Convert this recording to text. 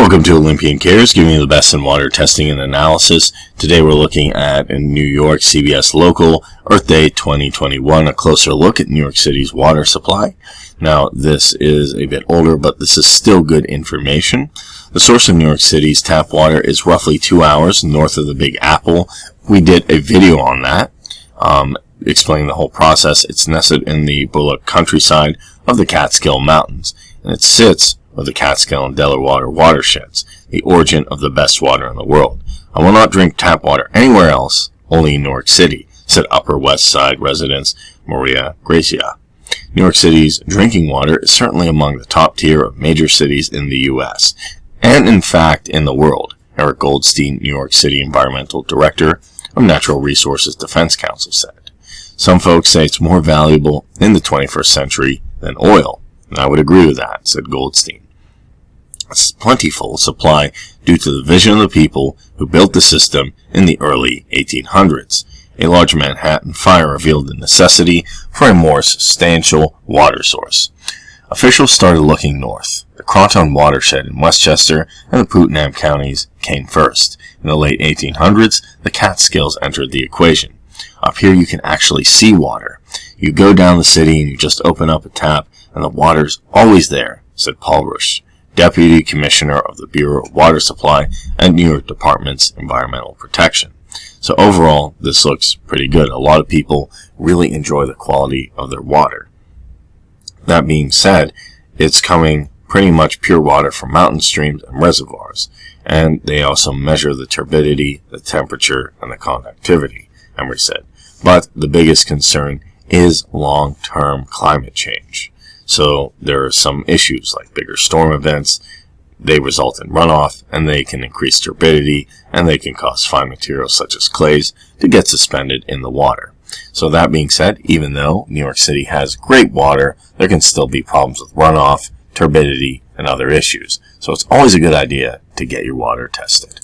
Welcome to Olympian Cares, giving you the best in water testing and analysis. Today we're looking at in New York CBS Local Earth Day 2021, a closer look at New York City's water supply. Now this is a bit older, but this is still good information. The source of New York City's tap water is roughly 2 hours north of the Big Apple. We did a video on that, explaining the whole process. It's nestled in the Bullock countryside of the Catskill Mountains, and it sits of the Catskill and Delaware watersheds, the origin of the best water in the world. I will not drink tap water anywhere else, only in New York City, said Upper West Side resident Maria Gracia. New York City's drinking water is certainly among the top tier of major cities in the U.S., and in fact in the world, Eric Goldstein, New York City Environmental Director of Natural Resources Defense Council said. Some folks say it's more valuable in the 21st century than oil, and I would agree with that, said Goldstein. A plentiful supply due to the vision of the people who built the system in the early 1800s. A large Manhattan fire revealed the necessity for a more substantial water source. Officials started looking north. The Croton watershed in Westchester and the Putnam counties came first. In the late 1800s, the Catskills entered the equation. Up here you can actually see water. You go down the city and you just open up a tap and the water's always there, said Paul Rush, Deputy Commissioner of the Bureau of Water Supply and New York Department's Environmental Protection. So overall, this looks pretty good. A lot of people really enjoy the quality of their water. That being said, it's coming pretty much pure water from mountain streams and reservoirs, and they also measure the turbidity, the temperature, and the conductivity, Emery said. But the biggest concern is long-term climate change. So there are some issues like bigger storm events. They result in runoff, and they can increase turbidity, and they can cause fine materials such as clays to get suspended in the water. So that being said, even though New York City has great water, there can still be problems with runoff, turbidity, and other issues. So it's always a good idea to get your water tested.